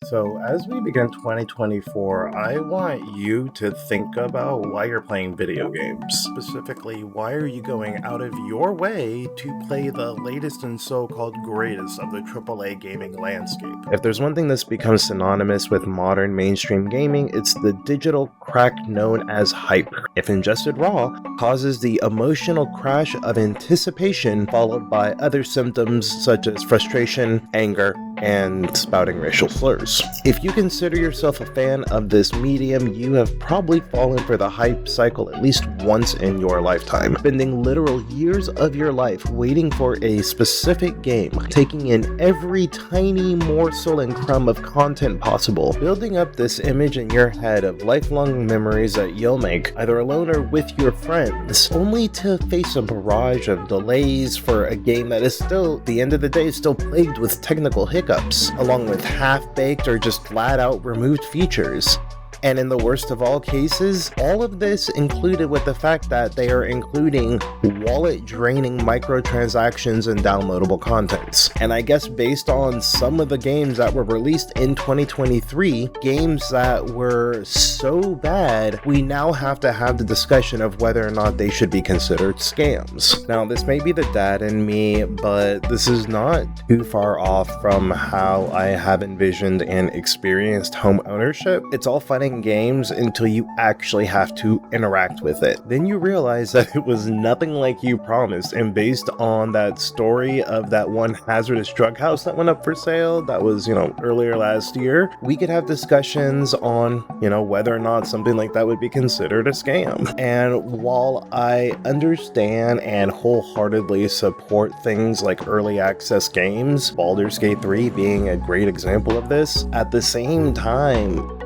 So, as we begin 2024, I want you to think about why you're playing video games. Specifically, why are you going out of your way to play the latest and so-called greatest of the AAA gaming landscape? If there's one thing that's become synonymous with modern mainstream gaming, it's the digital crack known as hype. If ingested raw, causes the emotional crash of anticipation followed by other symptoms such as frustration, anger, and spouting racial slurs. If you consider yourself a fan of this medium, you have probably fallen for the hype cycle at least once in your lifetime, spending literal years of your life waiting for a specific game, taking in every tiny morsel and crumb of content possible, building up this image in your head of lifelong memories that you'll make, either alone or with your friends, only to face a barrage of delays for a game that is still, at the end of the day, still plagued with technical hiccups, along with half-baked or just flat-out removed features. And in the worst of all cases, all of this included with the fact that they are including wallet-draining microtransactions and downloadable contents. And I guess based on some of the games that were released in 2023, games that were so bad, we now have to have the discussion of whether or not they should be considered scams. Now, this may be the dad in me, but this is not too far off from how I have envisioned and experienced home ownership. It's all fun and games until you actually have to interact with it. Then you realize that it was nothing like you promised, and based on that story of that one hazardous drug house that went up for sale that was, earlier last year, we could have discussions on, whether or not something like that would be considered a scam. And while I understand and wholeheartedly support things like early access games, Baldur's Gate 3 being a great example of this, at the same time,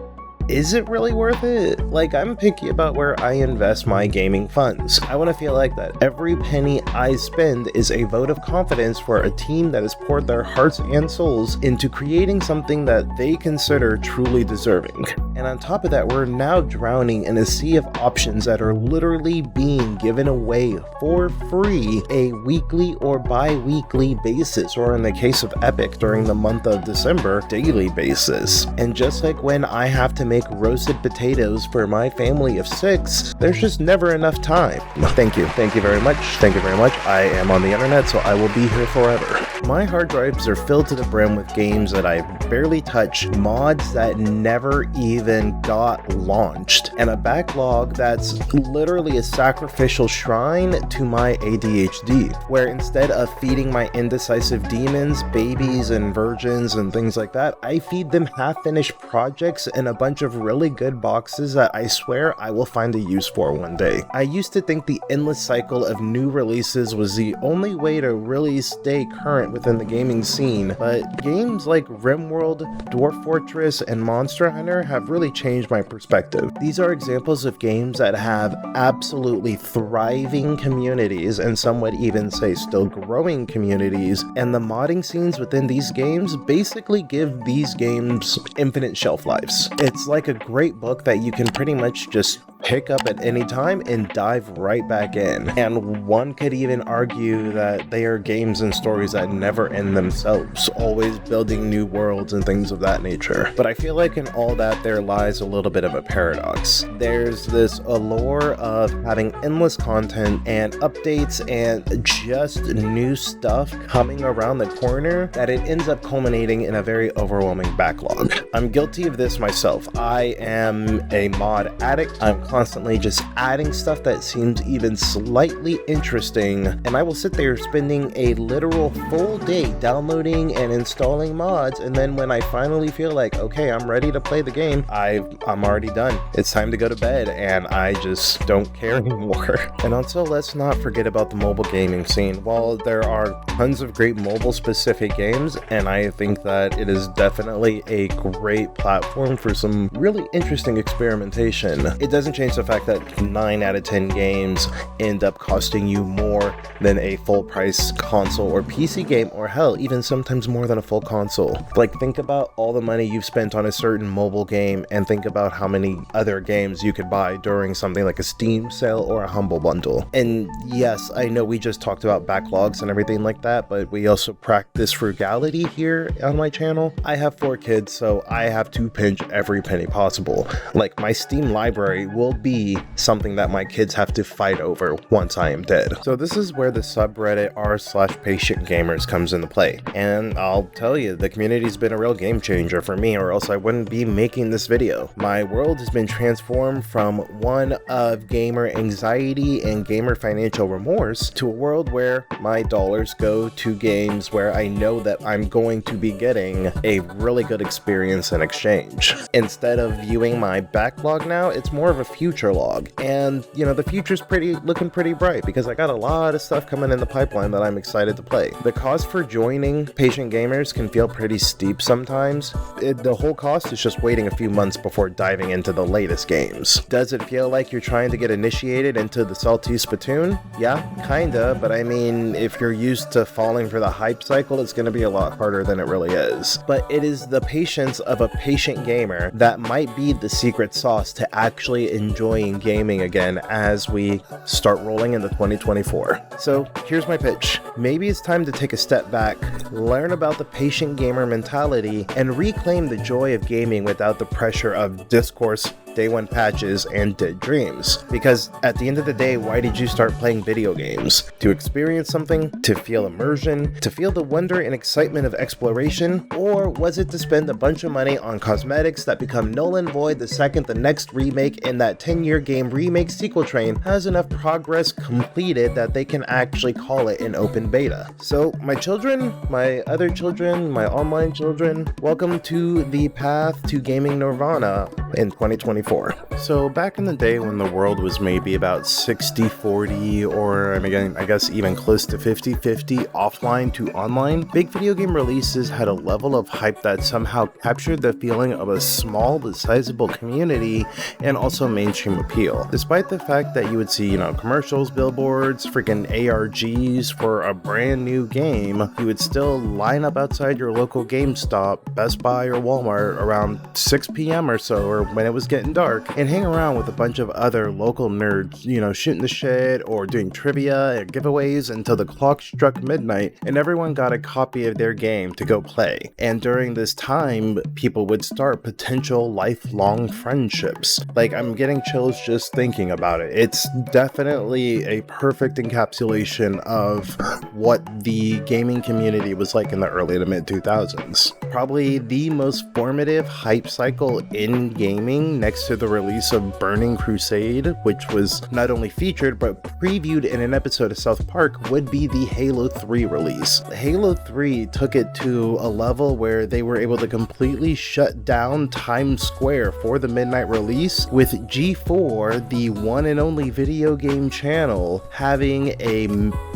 is it really worth it? I'm picky about where I invest my gaming funds. I want to feel like that every penny I spend is a vote of confidence for a team that has poured their hearts and souls into creating something that they consider truly deserving. And on top of that, we're now drowning in a sea of options that are literally being given away for free a weekly or bi-weekly basis, or in the case of Epic during the month of December, daily basis. And just like when I have to make roasted potatoes for my family of 6, there's just never enough time. Thank you very much. I am on the internet, so I will be here forever. My hard drives are filled to the brim with games that I barely touch, mods that never even got launched, and a backlog that's literally a sacrificial shrine to my ADHD, where instead of feeding my indecisive demons, babies, and virgins and things like that, I feed them half-finished projects and a bunch of really good boxes that I swear I will find a use for one day. I used to think the endless cycle of new releases was the only way to really stay current within the gaming scene, but games like RimWorld, Dwarf Fortress, and Monster Hunter have really changed my perspective. These are examples of games that have absolutely thriving communities, and some would even say still growing communities, and the modding scenes within these games basically give these games infinite shelf lives. It's like a great book that you can pretty much just pick up at any time and dive right back in. And one could even argue that they are games and stories that never end themselves, always building new worlds and things of that nature. But I feel like in all that there lies a little bit of a paradox. There's this allure of having endless content and updates and just new stuff coming around the corner that it ends up culminating in a very overwhelming backlog. I'm guilty of this myself. I am a mod addict. I'm constantly just adding stuff that seems even slightly interesting, and I will sit there spending a literal full day downloading and installing mods, and then when I finally feel like, okay, I'm ready to play the game, I'm already done. It's time to go to bed, and I just don't care anymore. And also, let's not forget about the mobile gaming scene. While there are tons of great mobile-specific games, and I think that it is definitely a great platform for some really interesting experimentation, it doesn't change the fact that 9 out of 10 games end up costing you more than a full price console or PC game, or hell, even sometimes more than a full console. Like, think about all the money you've spent on a certain mobile game and think about how many other games you could buy during something like a Steam sale or a Humble Bundle. And yes, I know we just talked about backlogs and everything like that, but we also practice frugality here on my channel. I have 4 kids, so I have to pinch every penny possible. Like, my Steam library will be something that my kids have to fight over once I am dead. So this is where the subreddit r/patientgamers comes into play. And I'll tell you, the community's been a real game changer for me, or else I wouldn't be making this video. My world has been transformed from one of gamer anxiety and gamer financial remorse to a world where my dollars go to games where I know that I'm going to be getting a really good experience in exchange. Instead of viewing my backlog now, it's more of a future log. And you know, the future's looking pretty bright because I got a lot of stuff coming in the pipeline that I'm excited to play. The cost for joining Patient Gamers can feel pretty steep sometimes. The whole cost is just waiting a few months before diving into the latest games. Does it feel like you're trying to get initiated into the salty spittoon? Yeah, kinda, but I mean, if you're used to falling for the hype cycle, it's gonna be a lot harder than it really is. But it is the patience of a patient gamer that might be the secret sauce to actually enjoying gaming again as we start rolling into 2024. So here's my pitch. Maybe it's time to take a step back, learn about the patient gamer mentality, and reclaim the joy of gaming without the pressure of discourse, day one patches, and dead dreams. Because at the end of the day, why did you start playing video games? To experience something? To feel immersion? To feel the wonder and excitement of exploration? Or was it to spend a bunch of money on cosmetics that become null and void the second the next remake in that 10-year game remake sequel train has enough progress completed that they can actually call it an open beta? So my children, my other children, my online children, welcome to the path to gaming nirvana in 2024. So back in the day when the world was maybe about 60-40, or I guess even close to 50-50 offline to online, big video game releases had a level of hype that somehow captured the feeling of a small but sizable community and also mainstream appeal. Despite the fact that you would see, commercials, billboards, freaking ARGs for a brand new game, you would still line up outside your local GameStop, Best Buy, or Walmart around 6 p.m. or so, or when it was getting dark, and hang around with a bunch of other local nerds, shooting the shit or doing trivia and giveaways until the clock struck midnight and everyone got a copy of their game to go play. And during this time, people would start potential lifelong friendships. Like, I'm getting chills just thinking about it. It's definitely a perfect encapsulation of what the gaming community was like in the early to mid 2000s. Probably the most formative hype cycle in gaming, next to the release of Burning Crusade, which was not only featured but previewed in an episode of South Park, would be the Halo 3 release. Halo 3 took it to a level where they were able to completely shut down Times Square for the midnight release, with G4, the one and only video game channel, having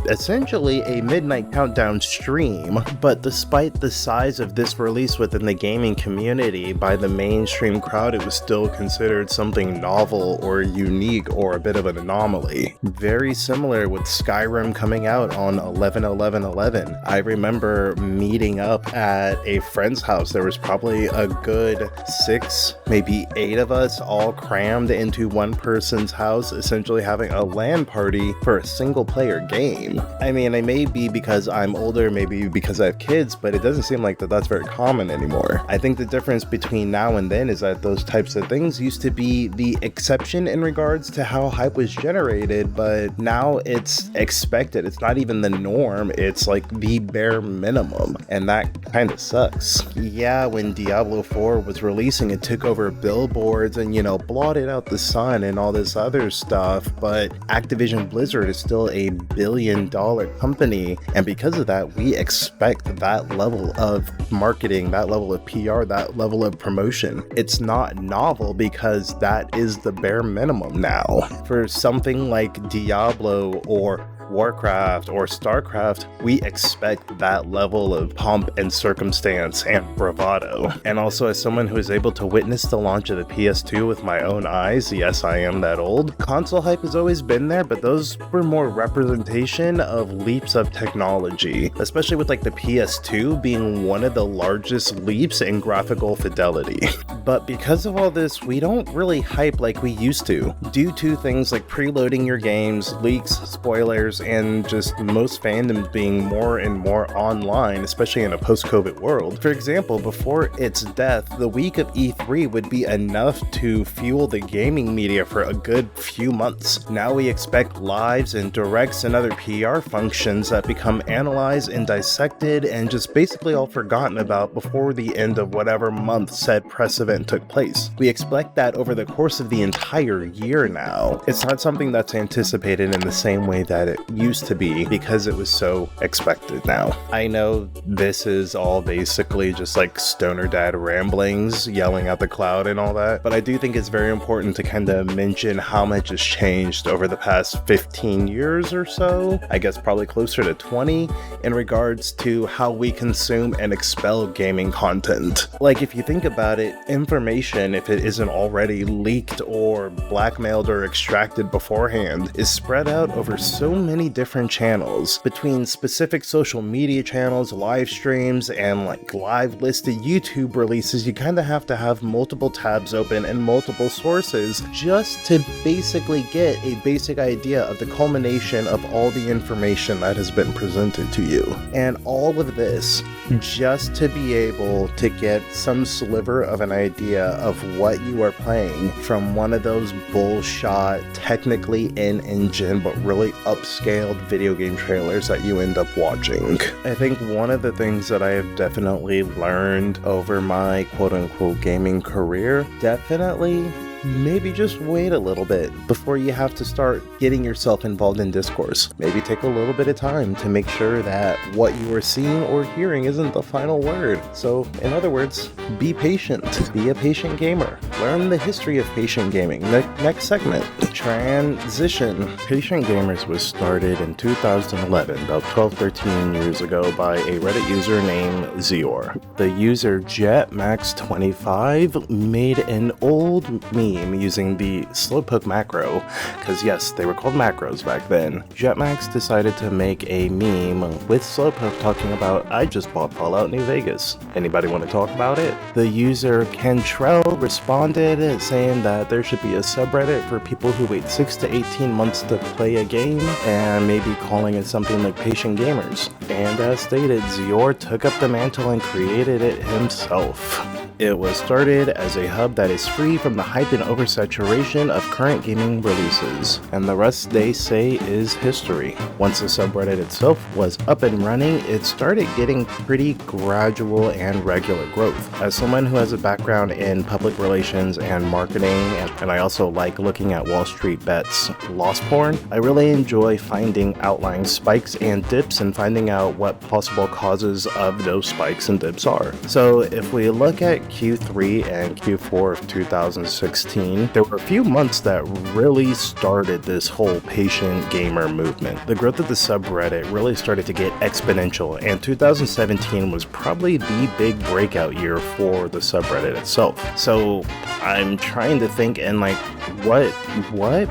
essentially a midnight countdown stream. But despite the size of this release within the gaming community, by the mainstream crowd, it was still considered something novel or unique or a bit of an anomaly. Very similar with Skyrim coming out on 11/11/11. I remember meeting up at a friend's house. There was probably a good 6, maybe 8 of us all crammed into one person's house, essentially having a LAN party for a single player game. I mean, it may be because I'm older, maybe because I have kids, but it doesn't seem like that's very common anymore. I think the difference between now and then is that those types of things used to be the exception in regards to how hype was generated, but now it's expected. It's not even the norm, it's like the bare minimum, and that kind of sucks. Yeah, when Diablo 4 was releasing, it took over billboards and, blotted out the sun and all this other stuff, but Activision Blizzard is still a billion-dollar company, and because of that, we expect that level of marketing, that level of PR, that level of promotion. It's not novel because that is the bare minimum now. For something like Diablo or Warcraft or Starcraft, we expect that level of pomp and circumstance and bravado. And also, as someone who is able to witness the launch of the PS2 with my own eyes, yes, I am that old, console hype has always been there, but those were more representation of leaps of technology, especially with like the PS2 being one of the largest leaps in graphical fidelity. But because of all this, we don't really hype like we used to, due to things like preloading your games, leaks, spoilers, and just most fandoms being more and more online, especially in a post-COVID world. For example, before its death, the week of E3 would be enough to fuel the gaming media for a good few months. Now we expect lives and directs and other PR functions that become analyzed and dissected and just basically all forgotten about before the end of whatever month said press event took place. We expect that over the course of the entire year now. It's not something that's anticipated in the same way that it used to be because it was so expected now. I know this is all basically just like stoner dad ramblings, yelling at the cloud and all that, but I do think it's very important to kind of mention how much has changed over the past 15 years or so, I guess probably closer to 20, in regards to how we consume and expel gaming content. Like, if you think about it, information, if it isn't already leaked or blackmailed or extracted beforehand, is spread out over so many different channels, between specific social media channels, live streams, and like live listed YouTube releases. You kind of have to have multiple tabs open and multiple sources just to basically get a basic idea of the culmination of all the information that has been presented to you. And all of this just to be able to get some sliver of an idea of what you are playing from one of those bullshot, technically in-engine but really upscaled video game trailers that you end up watching. I think one of the things that I have definitely learned over my quote-unquote gaming career, definitely maybe just wait a little bit before you have to start getting yourself involved in discourse. Maybe take a little bit of time to make sure that what you are seeing or hearing isn't the final word. So, in other words, be patient. Be a patient gamer. Learn the history of patient gaming. Next segment, transition. Patient Gamers was started in 2011, about 12-13 years ago, by a Reddit user named Zior. The user JetMax25 made an old meme using the slowpoke macro, because yes, they were called macros back then. Jetmax decided to make a meme with slowpoke talking about, I just bought Fallout New Vegas. Anybody want to talk about it? The user Kentrell responded saying that there should be a subreddit for people who wait 6 to 18 months to play a game, and maybe calling it something like Patient Gamers. And as stated, Zior took up the mantle and created it himself. It was started as a hub that is free from the hype and oversaturation of current gaming releases, and the rest, they say, is history. Once the subreddit itself was up and running, it started getting pretty gradual and regular growth. As someone who has a background in public relations and marketing, and I also like looking at Wall Street Bets loss porn, I really enjoy finding outlying spikes and dips and finding out what possible causes of those spikes and dips are. So if we look at Q3 and Q4 of 2016, there were a few months that really started this whole patient gamer movement. The growth of the subreddit really started to get exponential, and 2017 was probably the big breakout year for the subreddit itself. So I'm trying to think, and like, what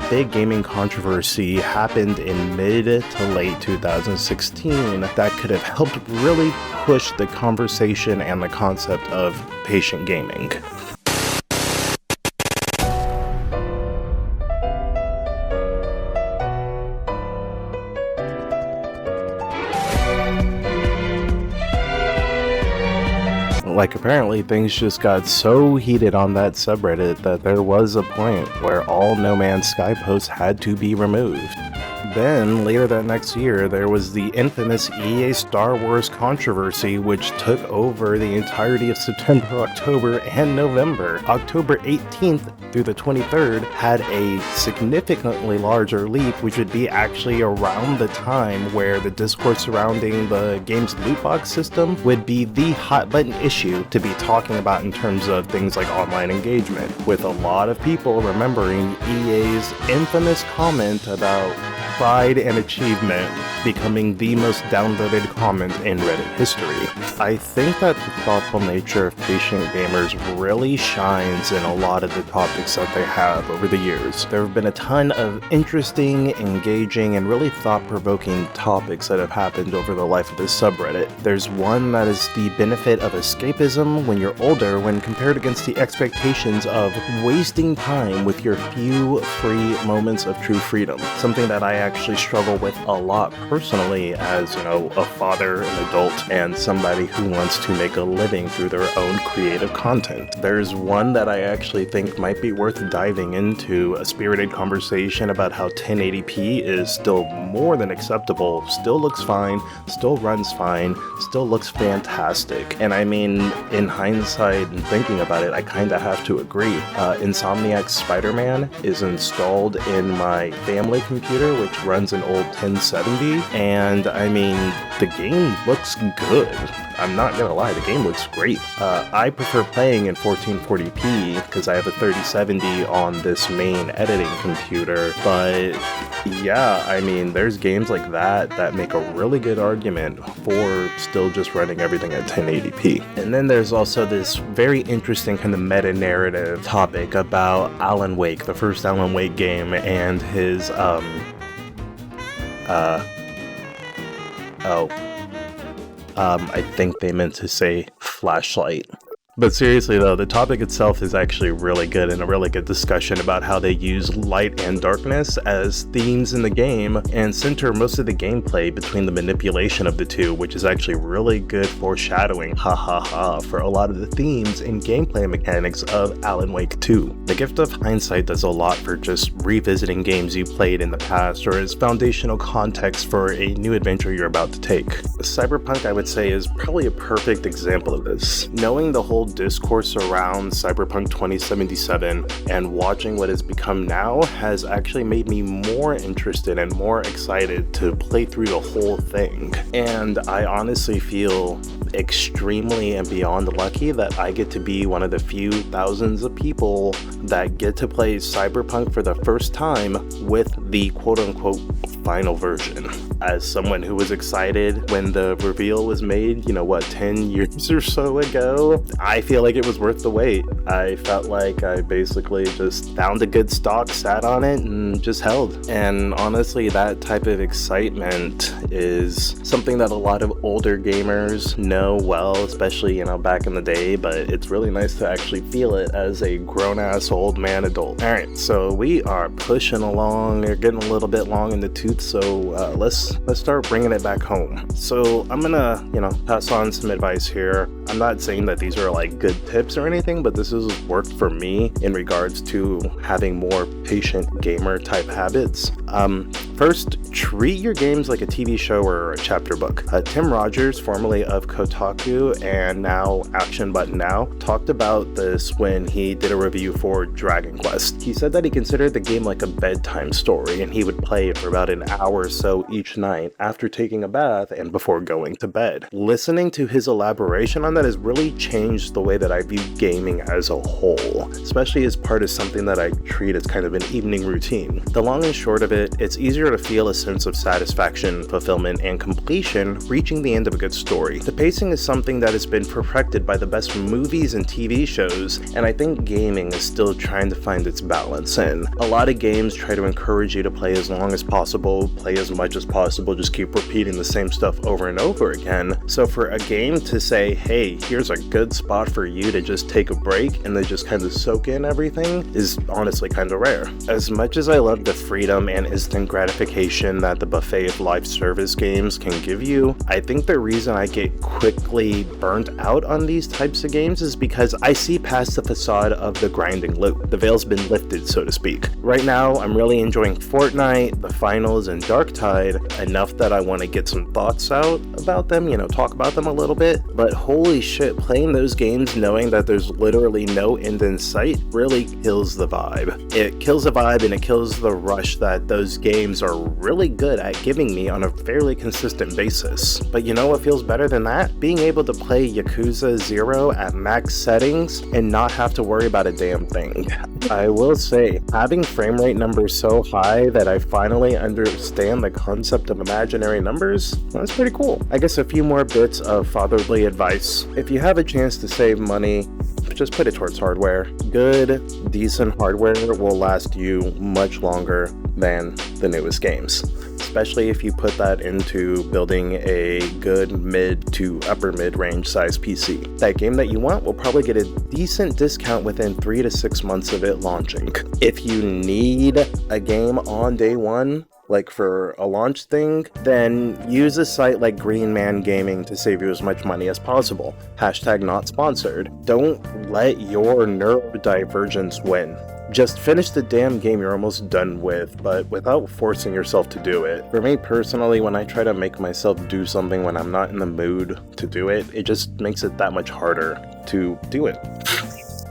big gaming controversy happened in mid to late 2016 that could have helped really push the conversation and the concept of patient gaming. Like, apparently things just got so heated on that subreddit that there was a point where all No Man's Sky posts had to be removed. Then, later that next year, there was the infamous EA Star Wars controversy, which took over the entirety of September, October, and November. October 18th through the 23rd had a significantly larger leap, which would be actually around the time where the discourse surrounding the game's loot box system would be the hot button issue to be talking about in terms of things like online engagement, with a lot of people remembering EA's infamous comment about pride and achievement, becoming the most downvoted comment in Reddit history. I think that the thoughtful nature of Patient Gamers really shines in a lot of the topics that they have over the years. There have been a ton of interesting, engaging, and really thought-provoking topics that have happened over the life of this subreddit. There's one that is the benefit of escapism when you're older when compared against the expectations of wasting time with your few free moments of true freedom. Something that I actually struggle with a lot personally as, a father, an adult, and somebody who wants to make a living through their own creative content. There's one that I actually think might be worth diving into, a spirited conversation about how 1080p is still more than acceptable, still looks fine, still runs fine, still looks fantastic. And I mean, in hindsight and thinking about it, I kinda have to agree. Insomniac's Spider-Man is installed in my family computer, which runs an old 1070, and I mean, the game looks good. I'm not gonna lie, the game looks great. I prefer playing in 1440p because I have a 3070 on this main editing computer, but yeah, I mean, there's games like that make a really good argument for still just running everything at 1080p. And then there's also this very interesting kind of meta-narrative topic about Alan Wake, the first Alan Wake game, and his, I think they meant to say flashlight. But seriously though, the topic itself is actually really good and a really good discussion about how they use light and darkness as themes in the game and center most of the gameplay between the manipulation of the two, which is actually really good foreshadowing, for a lot of the themes and gameplay mechanics of Alan Wake 2. The gift of hindsight does a lot for just revisiting games you played in the past or as foundational context for a new adventure you're about to take. Cyberpunk, I would say, is probably a perfect example of this. Knowing the whole discourse around Cyberpunk 2077 and watching what it's become now has actually made me more interested and more excited to play through the whole thing. And I honestly feel extremely and beyond lucky that I get to be one of the few thousands of people that get to play Cyberpunk for the first time with the quote-unquote final version. As someone who was excited when the reveal was made, 10 years or so ago, I feel like it was worth the wait. I felt like I basically just found a good stock, sat on it, and just held. And honestly, that type of excitement is something that a lot of older gamers know well, especially, back in the day, but it's really nice to actually feel it as a grown-ass old man adult. Alright, so we are pushing along, we're getting a little bit long in the tooth, so let's start bringing it back home. So I'm gonna, pass on some advice here. I'm not saying that these are like good tips or anything, but this has worked for me in regards to having more patient gamer type habits. First, treat your games like a TV show or a chapter book. Tim Rogers, formerly of Kotaku and now Action Button Now, talked about this when he did a review for Dragon Quest. He said that he considered the game like a bedtime story and he would play it for about an hour or so each night after taking a bath and before going to bed. Listening to his elaboration on that has really changed the way that I view gaming as a whole, especially as part of something that I treat as kind of an evening routine. The long and short of it, it's easier to feel a sense of satisfaction, fulfillment, and completion reaching the end of a good story. The pacing is something that has been perfected by the best movies and TV shows, and I think gaming is still trying to find its balance in. A lot of games try to encourage you to play as long as possible, play as much as possible, just keep repeating the same stuff over and over again. So for a game to say, hey, here's a good spot for you to just take a break and then just kind of soak in everything is honestly kind of rare. As much as I love the freedom and instant gratification that the buffet of live service games can give you, I think the reason I get quickly burnt out on these types of games is because I see past the facade of the grinding loop. The veil's been lifted, so to speak. Right now, I'm really enjoying Fortnite, the finals, and Darktide enough that I want to get some thoughts out about them, talk about them a little bit, but holy shit, playing those games knowing that there's literally no end in sight really kills the vibe. It kills the vibe and it kills the rush that those games are really good at giving me on a fairly consistent basis. But you know what feels better than that? Being able to play Yakuza 0 at max settings and not have to worry about a damn thing. I will say, having frame rate numbers so high that I finally understand the concept of imaginary numbers, that's pretty cool. I guess a few more bits of fatherly advice. If you have a chance to save money, just put it towards hardware. Good, decent hardware will last you much longer than the newest games, especially if you put that into building a good mid to upper mid-range size PC. That game that you want will probably get a decent discount within 3 to 6 months of it launching. If you need a game on day one, like for a launch thing, then use a site like Green Man Gaming to save you as much money as possible. Hashtag not sponsored. Don't let your neurodivergence win. Just finish the damn game you're almost done with, but without forcing yourself to do it. For me personally, when I try to make myself do something when I'm not in the mood to do it, it just makes it that much harder to do it.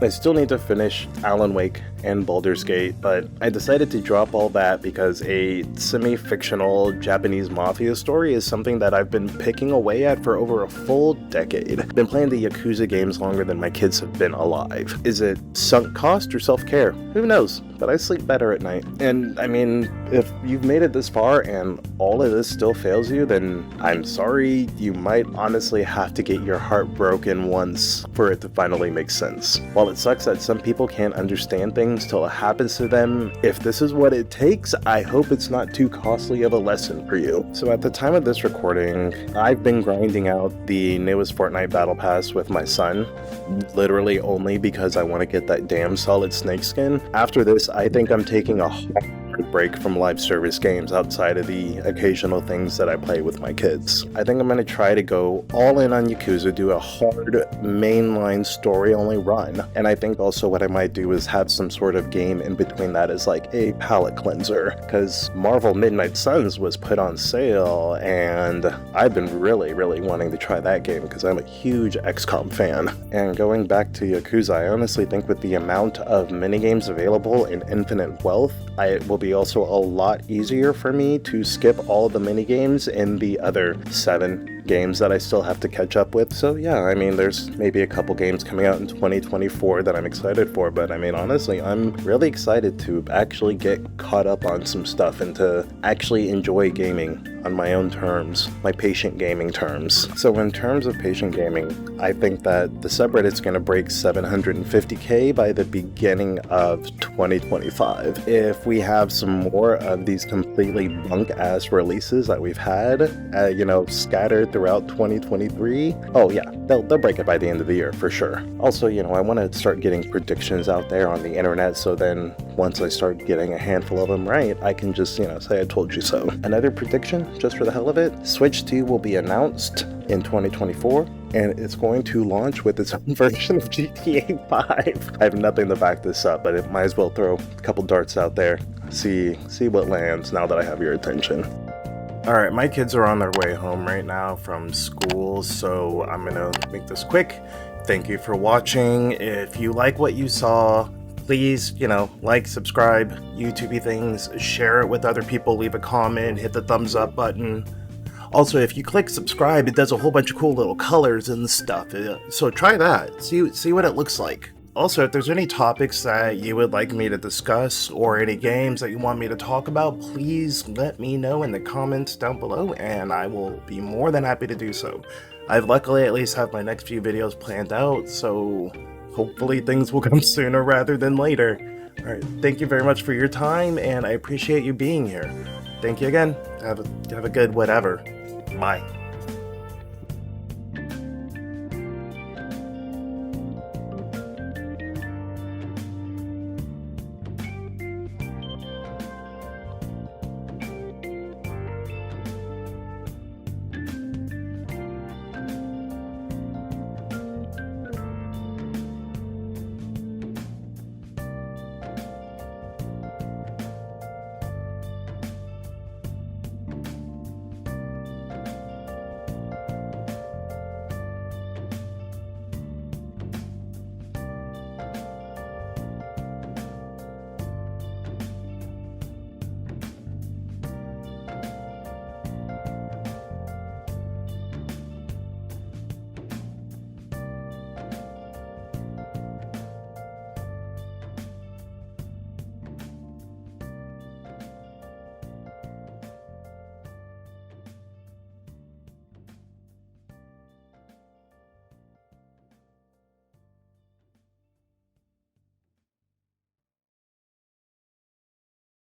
I still need to finish Alan Wake and Baldur's Gate, but I decided to drop all that because a semi-fictional Japanese mafia story is something that I've been picking away at for over a full decade. I've been playing the Yakuza games longer than my kids have been alive. Is it sunk cost or self-care? Who knows? But I sleep better at night. And I mean, if you've made it this far and all of this still fails you, then I'm sorry. You might honestly have to get your heart broken once for it to finally make sense. While it sucks that some people can't understand things till it happens to them, if this is what it takes, I hope it's not too costly of a lesson for you. So at the time of this recording, I've been grinding out the newest Fortnite Battle Pass with my son, literally only because I want to get that damn solid snake skin. After this, I think I'm taking a hard break from live service games outside of the occasional things that I play with my kids. I think I'm going to try to go all in on Yakuza, do a hard mainline story only run, and I think also what I might do is have some sort of game in between that as like a palate cleanser, because Marvel Midnight Suns was put on sale and I've been really wanting to try that game because I'm a huge XCOM fan. And going back to Yakuza, I honestly think with the amount of minigames available in Infinite Wealth, it will be also a lot easier for me to skip all of the minigames in the other 7 games that I still have to catch up with. So yeah, I mean, there's maybe a couple games coming out in 2024 that I'm excited for, but I mean, honestly, I'm really excited to actually get caught up on some stuff and to actually enjoy gaming on my own terms, my patient gaming terms. So in terms of patient gaming, I think that the subreddit's gonna break 750k by the beginning of 2025. If we have some more of these completely bunk-ass releases that we've had, scattered throughout 2023, oh yeah, they'll break it by the end of the year for sure. Also, I want to start getting predictions out there on the internet, so then once I start getting a handful of them right, I can just, say I told you so. Another prediction, just for the hell of it, Switch 2 will be announced in 2024, and it's going to launch with its own version of GTA 5. I have nothing to back this up, but it might as well throw a couple darts out there, see what lands now that I have your attention. Alright, my kids are on their way home right now from school, so I'm gonna make this quick. Thank you for watching. If you like what you saw, please, like, subscribe, YouTubey things, share it with other people, leave a comment, hit the thumbs up button. Also, if you click subscribe, it does a whole bunch of cool little colors and stuff, so try that, see what it looks like. Also, if there's any topics that you would like me to discuss or any games that you want me to talk about, please let me know in the comments down below and I will be more than happy to do so. I've luckily at least have my next few videos planned out, so hopefully things will come sooner rather than later. Alright, thank you very much for your time and I appreciate you being here. Thank you again. Have a good whatever. Bye.